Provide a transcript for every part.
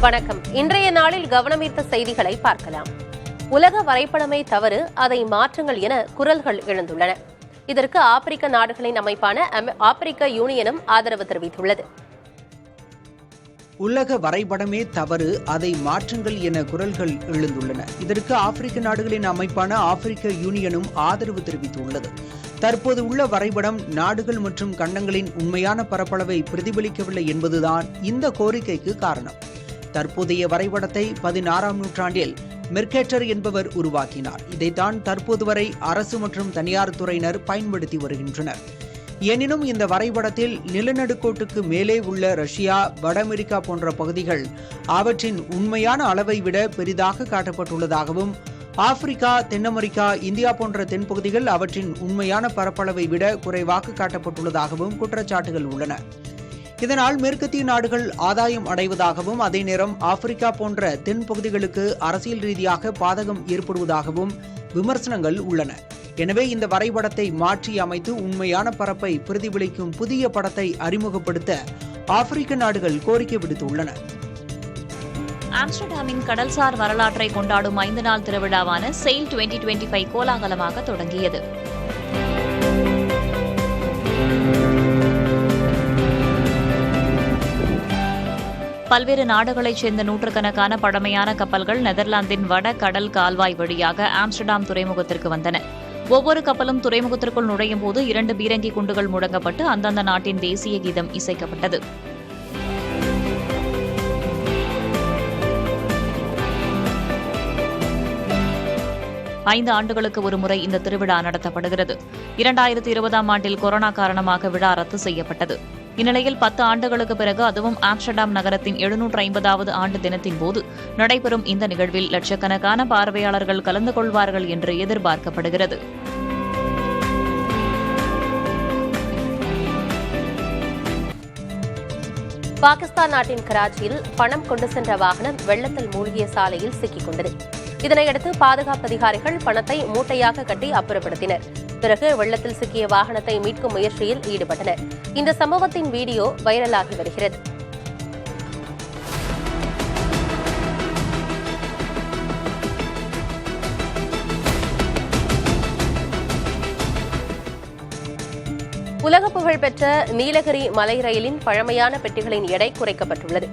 வணக்கம். இன்றைய நாளில் கவனமீர்த்த செய்திகளை பார்க்கலாம். உலக வரைபடமே தவறு, அதை மாற்றுங்கள் என குரல்கள் எழுந்துள்ளன. இதற்கு ஆப்பிரிக்க நாடுகளின் அமைப்பான ஆப்பிரிக்க யூனியனும் ஆதரவு தெரிவித்துள்ளது. உலக வரைபடமே தவறு, அதை மாற்றுங்கள் என குரல்கள் எழுந்துள்ளன. இதற்கு ஆப்பிரிக்க நாடுகளின் அமைப்பான ஆப்பிரிக்க யூனியனும் ஆதரவு தெரிவித்துள்ளது. தற்போது உள்ள வரைபடம் நாடுகள் மற்றும் கண்டங்களின் உண்மையான பரப்பளவை பிரதிபலிக்கவில்லை என்பதுதான் இந்த கோரிக்கைக்கு காரணம். தற்போதைய வரைபடத்தை 16ஆம் நூற்றாண்டில் மெர்கேட்டர் என்பவர் உருவாக்கினார். இதைத்தான் தற்போது வரை அரசு மற்றும் தனியார் துறையினர் பயன்படுத்தி வருகின்றனர். எனினும் இந்த வரைபடத்தில் நிலநடுக்கோட்டுக்கு மேலே உள்ள ரஷ்யா, வட அமெரிக்கா போன்ற பகுதிகள் அவற்றின் உண்மையான அளவை விட பெரிதாக காட்டப்பட்டுள்ளதாகவும், ஆப்பிரிக்கா, தென் அமெரிக்கா, இந்தியா போன்ற தென்பகுதிகள் அவற்றின் உண்மையான பரப்பளவை விட குறைவாக காட்டப்பட்டுள்ளதாகவும் குற்றச்சாட்டுகள் உள்ளன. இதனால் மேற்கத்திய நாடுகள் ஆதாயம் அடைவதாகவும், அதே நேரம் ஆப்பிரிக்கா போன்ற தென் பகுதிகளுக்கு அரசியல் ரீதியாக பாதகம் ஏற்படுவதாகவும் விமர்சனங்கள் உள்ளன. எனவே இந்த வரைபடத்தை மாற்றி அமைத்து உண்மையான பரப்பை பிரதிபலிக்கும் புதிய படத்தை அறிமுகப்படுத்த ஆப்பிரிக்க நாடுகள் கோரிக்கை விடுத்துள்ளன. ஆம்ஸ்டர்டாமின் கடல்சார் வரலாற்றை கொண்டாடும் 5 நாள் திருவிழாவான செயில் 2025 கோலாகலமாக தொடங்கியது. பல்வேறு நாடுகளைச் சேர்ந்த நூற்றுக்கணக்கான பழமையான கப்பல்கள் நெதர்லாந்தின் வட கடல் கால்வாய் வழியாக ஆம்ஸ்டர்டாம் துறைமுகத்திற்கு வந்தன. ஒவ்வொரு கப்பலும் துறைமுகத்திற்குள் நுழையும் போது 2 பீரங்கி குண்டுகள் முழங்கப்பட்டு அந்தந்த நாட்டின் தேசிய கீதம் இசைக்கப்பட்டது. ஐந்து ஆண்டுகளுக்கு ஒருமுறை இந்த திருவிழா நடத்தப்படுகிறது. 2020ஆம் ஆண்டில் கொரோனா காரணமாக விழா ரத்து செய்யப்பட்டது. இந்நிலையில் 10 ஆண்டுகளுக்கு பிறகு, அதுவும் ஆம்ஸ்டர்டாம் நகரத்தின் 750வது ஆண்டு தினத்தின் போது நடைபெறும் இந்த நிகழ்வில் லட்சக்கணக்கான பார்வையாளர்கள் கலந்து கொள்வார்கள் என்று எதிர்பார்க்கப்படுகிறது. பாகிஸ்தான் நாட்டின் கராச்சியில் பணம் கொண்டு சென்ற வாகனம் வெள்ளத்தில் மூழ்கிய சாலையில் சிக்கிக் கொண்டது. இதனையடுத்து பாதுகாப்பு அதிகாரிகள் பணத்தை மூட்டையாக கட்டி அப்புறப்படுத்தினர். பிறகு வெள்ளத்தில் சிக்கிய வாகனத்தை மீட்கும் முயற்சியில் ஈடுபட்டனர். இந்த சம்பவத்தின் வீடியோ வைரலாகி வருகிறது. உலக புகழ்பெற்ற நீலகிரி மலை ரயிலின் பழமையான பெட்டிகளின் எடை குறைக்கப்பட்டுள்ளது.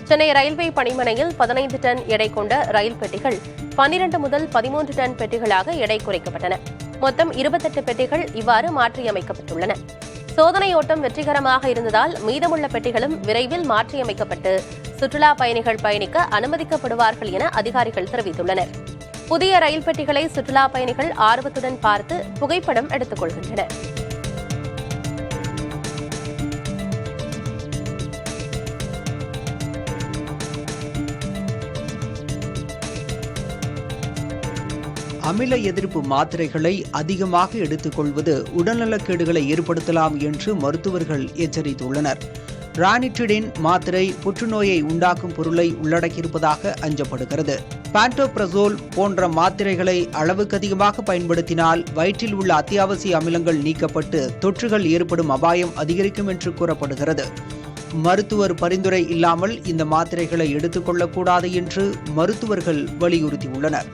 சென்னை ரயில்வே பணிமனையில் 15 டன் எடை கொண்ட ரயில் பெட்டிகள் 12 முதல் 13 டன் பெட்டிகளாக எடை குறைக்கப்பட்டன. மொத்தம் 28 பெட்டிகள் இவ்வாறு மாற்றியமைக்கப்பட்டுள்ளன. சோதனை ஓட்டம் வெற்றிகரமாக இருந்ததால் மீதமுள்ள பெட்டிகளும் விரைவில் மாற்றியமைக்கப்பட்டு சுற்றுலா பயணிகள் பயணிக்க அனுமதிக்கப்படுவார்கள் என அதிகாரிகள் தெரிவித்துள்ளனர். புதிய ரயில் பெட்டிகளை சுற்றுலா பயணிகள் ஆர்வத்துடன் பார்த்து புகைப்படம் எடுத்துக் கொள்கின்றனர். அமில எதிர்ப்பு மாத்திரைகளை அதிகமாக எடுத்துக்கொள்வது உடல்நலக்கேடுகளை ஏற்படுத்தலாம் என்று மருத்துவர்கள் எச்சரித்துள்ளனர். ரானிட்டிடின் மாத்திரை புற்றுநோயை உண்டாக்கும் பொருளை உள்ளடக்கியிருப்பதாக அஞ்சப்படுகிறது. பான்டோப்ரசோல் போன்ற மாத்திரைகளை அளவுக்கு அதிகமாக பயன்படுத்தினால் வயிற்றில் உள்ள அத்தியாவசிய அமிலங்கள் நீக்கப்பட்டு தொற்றுகள் ஏற்படும் அபாயம் அதிகரிக்கும் என்று கூறப்படுகிறது. மருத்துவர் பரிந்துரை இல்லாமல் இந்த மாத்திரைகளை எடுத்துக்கொள்ளக்கூடாது என்று மருத்துவர்கள் வலியுறுத்தியுள்ளனர்.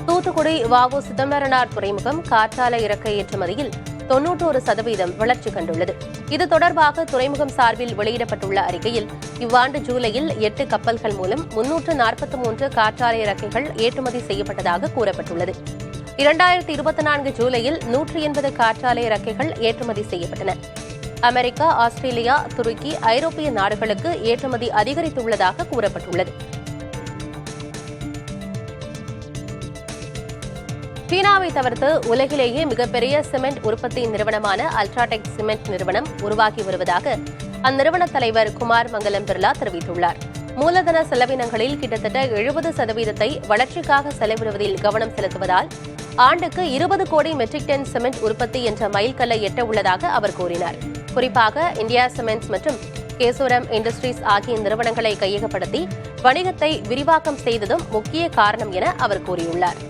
தூத்துக்குடி வ.உ. சிதம்பரனார் துறைமுகம் காற்றாலை இறக்கை ஏற்றுமதியில் 91% வளர்ச்சி கண்டுள்ளது. இது தொடர்பாக துறைமுகம் சார்பில் வெளியிடப்பட்டுள்ள அறிக்கையில், இவ்வாண்டு ஜூலையில் 8 கப்பல்கள் மூலம் 343 காற்றாலை இறக்கைகள் ஏற்றுமதி செய்யப்பட்டதாக கூறப்பட்டுள்ளது. 2024 ஜூலையில் 180 காற்றாலை இறக்கைகள் ஏற்றுமதி செய்யப்பட்டன. அமெரிக்கா, ஆஸ்திரேலியா, துருக்கி, ஐரோப்பிய நாடுகளுக்கு ஏற்றுமதி அதிகரித்துள்ளதாக கூறப்பட்டுள்ளது. சீனாவை தவிர்த்து உலகிலேயே மிகப்பெரிய சிமெண்ட் உற்பத்தி நிறுவனமான அல்ட்ராடெக் சிமெண்ட் நிறுவனம் உருவாகி வருவதாக அந்நிறுவன தலைவர் குமார் மங்கலம் பிர்லா தெரிவித்துள்ளார். மூலதன செலவினங்களில் கிட்டத்தட்ட 70% வளர்ச்சிக்காக செலவிடுவதில் கவனம் செலுத்துவதால் ஆண்டுக்கு 20 கோடி மெட்ரிக் டன் சிமெண்ட் உற்பத்தி என்ற மைல்கல்லை எட்ட உள்ளதாக அவர் கூறினார். குறிப்பாக இந்தியா சிமெண்ட்ஸ் மற்றும் கேசோரம் இண்டஸ்ட்ரீஸ் ஆகிய நிறுவனங்களை கையகப்படுத்தி வணிகத்தை விரிவாக்கம் செய்ததும் முக்கிய காரணம் என அவர் கூறியுள்ளார்.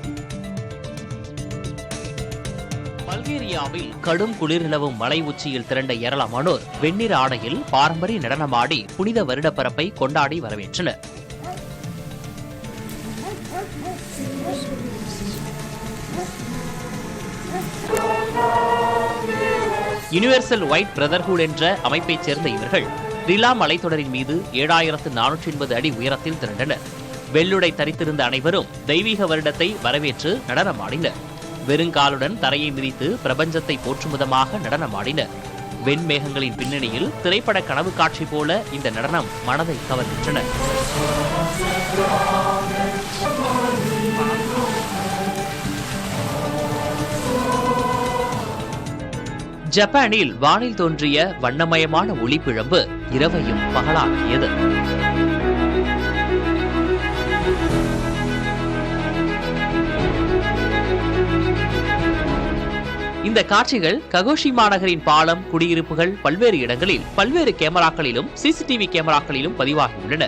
பல்கேரியாவில் கடும் குளிர் நிலவும் மலை உச்சியில் திரண்ட ஏராளமானோர் வெண்ணிற ஆடையில் பாரம்பரிய நடனமாடி புனித வருடப்பரப்பை கொண்டாடி வரவேற்றனர். யுனிவர்சல் ஒயிட் பிரதர்ஹுட் என்ற அமைப்பைச் சேர்ந்த இவர்கள் ரிலா மலைத்தொடரின் மீது 7480 அடி உயரத்தில் திரண்டனர். வெள்ளுடை தரித்திருந்த அனைவரும் தெய்வீக வருடத்தை வரவேற்று நடனமாடினர். வெறுங்காலுடன் தரையை மிதித்து பிரபஞ்சத்தை போற்றும் விதமாக நடனமாடினர். வெண்மேகங்களின் பின்னணியில் திரைப்பட கனவு காட்சி போல இந்த நடனம் மனதை கவர்கின்றன. ஜப்பானில் வானில் தோன்றிய வண்ணமயமான ஒளிப்பிழம்பு இரவையும் பகலாக்கியது. இந்த காட்சிகள் ககோஷிமா நகரின் பாலம், குடியிருப்புகள், பல்வேறு இடங்களில் பல்வேறு கேமராக்களிலும் சிசிடிவி கேமராக்களிலும் பதிவாகியுள்ளன.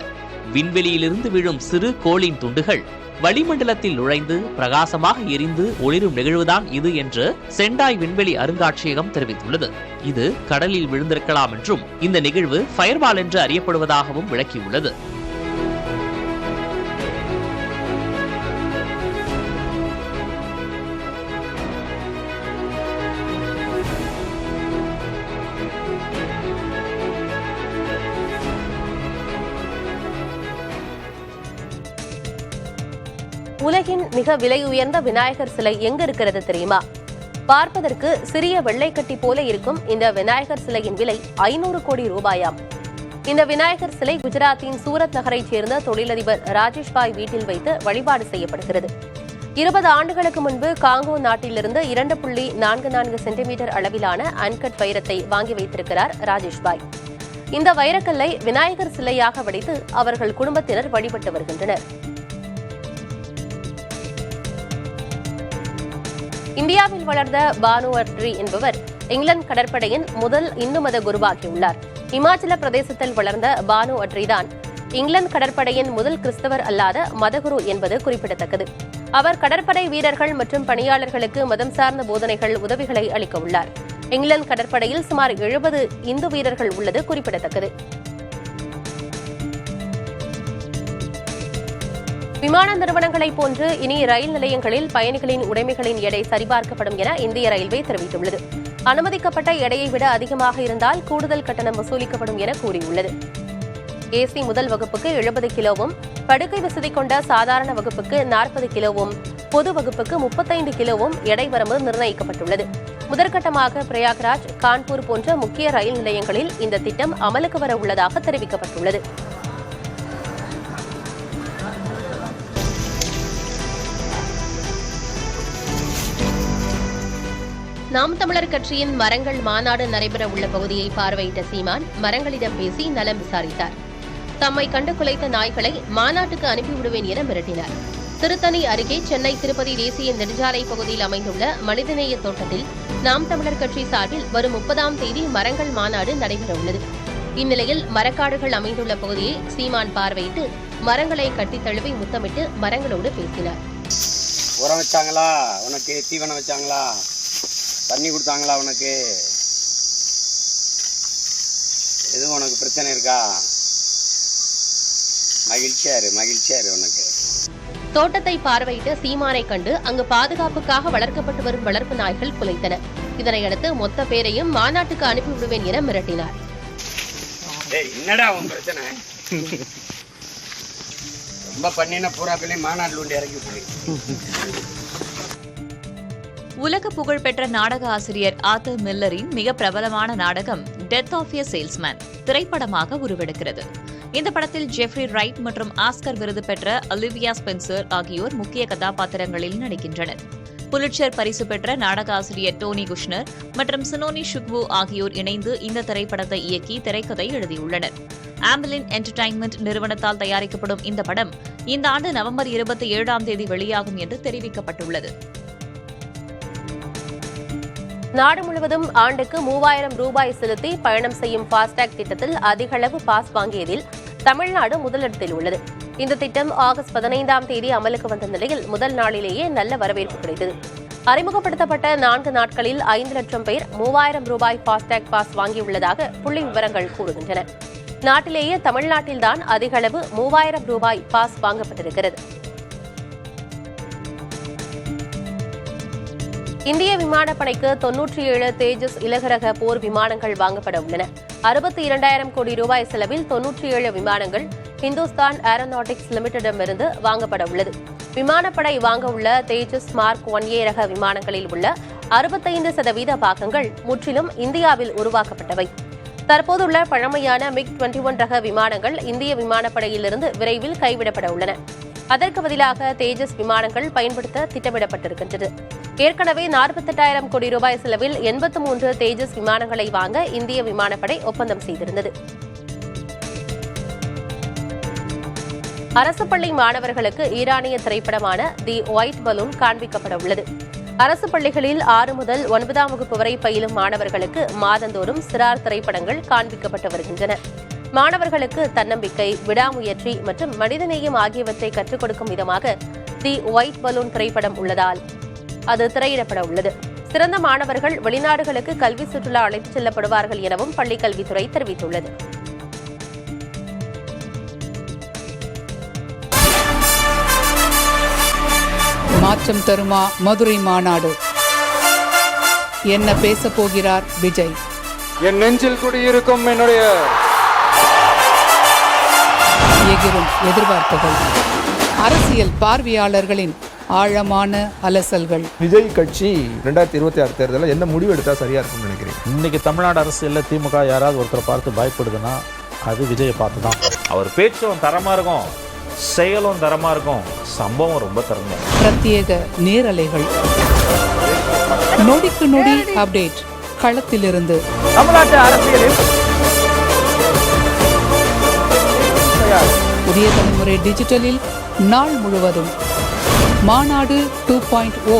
விண்வெளியிலிருந்து விழும் சிறு கோளின் துண்டுகள் வளிமண்டலத்தில் நுழைந்து பிரகாசமாக எரிந்து ஒளிரும் நிகழ்வுதான் இது என்று செண்டாய் விண்வெளி அருங்காட்சியகம் தெரிவித்துள்ளது. இது கடலில் விழுந்திருக்கலாம் என்றும் இந்த நிகழ்வு ஃபயர்பால் என்று அறியப்படுவதாகவும் விளக்கியுள்ளது. உலகின் மிக விலை உயர்ந்த விநாயகர் சிலை எங்க இருக்கிறது தெரியுமா? பார்ப்பதற்கு சிறிய வெள்ளைக்கட்டி போல இருக்கும் இந்த விநாயகர் சிலையின் விலை 500 கோடி ரூபாயாம். இந்த விநாயகர் சிலை குஜராத்தின் சூரத் நகரைச் சேர்ந்த தொழிலதிபர் ராஜேஷ் பாய் வீட்டில் வைத்து வழிபாடு செய்யப்படுகிறது. 20 ஆண்டுகளுக்கு முன்பு காங்கோ நாட்டிலிருந்து 2.44 சென்டிமீட்டர் அளவிலான அன்கட் வைரத்தை வாங்கி வைத்திருக்கிறார் ராஜேஷ் பாய். இந்த வைரக்கல்லை விநாயகர் சிலையாக வடித்து அவர்கள் குடும்பத்தினர் வழிபட்டு வருகின்றனர். இந்தியாவில் வளர்ந்த பானு அட்ரி என்பவர் இங்கிலாந்து கடற்படையின் முதல் இந்து மத குருவாகியுள்ளார். இமாச்சல பிரதேசத்தில் வளர்ந்த பானு அட்ரிதான் இங்கிலாந்து கடற்படையின் முதல் கிறிஸ்தவர் அல்லாத மதகுரு என்பது குறிப்பிடத்தக்கது. அவர் கடற்படை வீரர்கள் மற்றும் பணியாளர்களுக்கு மதம் சார்ந்த போதனைகள், உதவிகளை அளிக்க உள்ளார். இங்கிலாந்து கடற்படையில் சுமார் 70 இந்து வீரர்கள் உள்ளது குறிப்பிடத்தக்கது. விமான நிறுவனங்களைப் போன்று இனி ரயில் நிலையங்களில் பயணிகளின் உடைமைகளின் எடை சரிபார்க்கப்படும் என இந்திய ரயில்வே தெரிவித்துள்ளது. அனுமதிக்கப்பட்ட எடையை விட அதிகமாக இருந்தால் கூடுதல் கட்டணம் வசூலிக்கப்படும் என கூறியுள்ளது. ஏசி முதல் வகுப்புக்கு 70 கிலோவும், படுக்கை வசதி கொண்ட சாதாரண வகுப்புக்கு 40 கிலோவும், பொது வகுப்புக்கு 35 கிலோவும் எடை வரம்பு நிர்ணயிக்கப்பட்டுள்ளது. முதற்கட்டமாக பிரயாக்ராஜ், கான்பூர் போன்ற முக்கிய ரயில் நிலையங்களில் இந்த திட்டம் அமலுக்கு வர உள்ளதாக தெரிவிக்கப்பட்டுள்ளது. நாம் தமிழர் கட்சியின் மரங்கள் மாநாடு நடைபெற உள்ள பகுதியை பார்வையிட்ட சீமான் மரங்களிடம் பேசி நலம் விசாரித்தார். தம்மை கண்டு குலைத்த நாய்களை மாநாட்டுக்கு அனுப்பிவிடுவேன் என மிரட்டினார். திருத்தணி அருகே சென்னை திருப்பதி தேசிய நெடுஞ்சாலை பகுதியில் அமைந்துள்ள மனிதநேய தோட்டத்தில் நாம் தமிழர் கட்சி சார்பில் வரும் 30ஆம் தேதி மரங்கள் மாநாடு நடைபெற உள்ளது. இந்நிலையில் மரக்காடுகள் அமைந்துள்ள பகுதியை சீமான் பார்வையிட்டு மரங்களை கட்டித் தழுவி முத்தமிட்டு மரங்களோடு பேசினார். உரம் வச்சாங்களா உனக்கு? தீவனம் வச்சாங்களா? தண்ணி கொடுத்தாங்களா உனக்கு? எதுவும் உனக்கு பிரச்சனை இருக்கா? மகிழ்ச்சியாரு உனக்கு. தோட்டத்தை பார்வையிட்ட சீமானை கண்டு அங்கு பாதுகாப்புக்காக வளர்க்கப்பட்டு வரும் வளர்ப்பு நாய்கள் குலைத்தன. இதனையடுத்து மொத்த பேரையும் மாநாட்டுக்கு அனுப்பிவிடுவேன் என மிரட்டினார். என்னடா உன் பிரச்சனை? ரொம்ப பண்ணின பூரா பிள்ளை மாநாட்டில் ஒன்று இறங்கி விட்டு. உலக புகழ்பெற்ற நாடக ஆசிரியர் ஆர்தர் மில்லரின் மிக பிரபலமான நாடகம் டெத் ஆஃப் எ சேல்ஸ்மேன் திரைப்படமாக உருவெடுக்கிறது. இந்த படத்தில் ஜெஃப்ரி ரைட் மற்றும் ஆஸ்கர் விருது பெற்ற ஒலிவியா ஸ்பென்சர் ஆகியோர் முக்கிய கதாபாத்திரங்களில் நடிக்கின்றனர். புலிட்சர் பரிசு பெற்ற நாடக ஆசிரியர் டோனி குஷ்னர் மற்றும் சினோனி ஷுக்வு ஆகியோர் இணைந்து இந்த திரைப்படத்தை இயக்கி திரைக்கதை எழுதியுள்ளனர். ஆம்பலின் என்டர்டைன்மெண்ட் நிறுவனத்தால் தயாரிக்கப்படும் இந்த படம் இந்த ஆண்டு நவம்பர் 27ஆம் தேதி வெளியாகும் என்று தெரிவிக்கப்பட்டுள்ளது. நாடு முழுவதும் ஆண்டுக்கு 3000 ரூபாய் செலுத்தி பயணம் செய்யும் ஃபாஸ்டாக் திட்டத்தில் அதிக அளவு பாஸ் வாங்கியதில் தமிழ்நாடு முதலிடத்தில் உள்ளது. இந்த திட்டம் ஆகஸ்ட் 15ஆம் தேதி அமலுக்கு வந்த நிலையில் முதல் நாளிலேயே நல்ல வரவேற்பு கிடைத்தது. அறிமுகப்படுத்தப்பட்ட 4 நாட்களில் 5 லட்சம் பேர் 3000 ரூபாய் ஃபாஸ்டேக் பாஸ் வாங்கியுள்ளதாக புள்ளி விவரங்கள் கூறுகின்றன. நாட்டிலேயே தமிழ்நாட்டில்தான் அதிக அளவு 3000 ரூபாய் பாஸ் வாங்கப்பட்டிருக்கிறது. இந்திய விமானப்படைக்கு 97 தேஜஸ் இலகுரக போர் விமானங்கள் வாங்கப்பட உள்ளன. 62,000 கோடி ரூபாய் செலவில் 97 விமானங்கள் ஹிந்துஸ்தான் ஏரோநாட்டிக்ஸ் லிமிடெடிடமிருந்து வாங்கப்பட உள்ளது. விமானப்படை வாங்க உள்ள தேஜஸ் மார்க் 1A ரக விமானங்களில் உள்ள 65% பாகங்கள் முற்றிலும் இந்தியாவில் உருவாக்கப்பட்டவை. தற்போதுள்ள பழமையான மிக் 21 ரக விமானங்கள் இந்திய விமானப்படையிலிருந்து விரைவில் கைவிடப்பட உள்ளன. அதற்கு பதிலாக தேஜஸ் விமானங்கள் பயன்படுத்த திட்டமிடப்பட்டிருக்கின்றது. ஏற்கனவே 48,000 கோடி ரூபாய் செலவில் 83 தேஜஸ் விமானங்களை வாங்க இந்திய விமானப்படை ஒப்பந்தம் செய்திருந்தது. அரசு பள்ளி மாணவர்களுக்கு ஈரானிய திரைப்படமான தி ஒயிட் பலூன் காண்பிக்கப்பட உள்ளது. அரசு பள்ளிகளில் 6 முதல் 9ஆம் வகுப்பு வரை பயிலும் மாணவர்களுக்கு மாதந்தோறும் சிறார் திரைப்படங்கள் காண்பிக்கப்பட்டு வருகின்றன. மாணவர்களுக்கு தன்னம்பிக்கை, விடாமுயற்சி மற்றும் மனிதநேயம் ஆகியவற்றை கற்றுக் கொடுக்கும் விதமாக தி ஒயிட் பலூன் திரைப்படம் உள்ளதால் அது திரையிடப்பட உள்ளது. சிறந்த மாணவர்கள் வெளிநாடுகளுக்கு கல்வி சுற்றுலா அழைத்துச் செல்லப்படுவார்கள் எனவும் பள்ளிக்கல்வித்துறை தெரிவித்துள்ளது. மாற்றம் தருமா மதுரை மாநாடு? என்ன பேச போகிறார் விஜய்? என் நெஞ்சில் குடியிருக்கும் என்னுடைய எகிரும் எதிர்பார்ப்புகள், அரசியல் பார்வையாளர்களின் ஆழமான அலசல்கள். விஜய் கட்சி 2026 தேர்தலில் என்ன முடிவு எடுத்தா சரியா இருக்கும்னு நினைக்கிறேன். இன்னைக்கு தமிழ்நாடு அரசியலில் திமுக யாராவது ஒருத்தரை பார்த்து பயப்படுதுன்னா அது விஜயை பார்த்து தான். அவர் பேச்சும் தரமா இருக்கும், செயலும் தரமா இருக்கும், சம்பவம் ரொம்ப தரமா இருக்கும். பிரத்யேக நேரலைகள், நொடிக்கு நொடி அப்டேட் களத்திலிருந்து. தமிழ்நாட்டு அரசியலில் புதிய தலைமுறை டிஜிட்டலில் நாள் முழுவதும் மாநாடு 2.0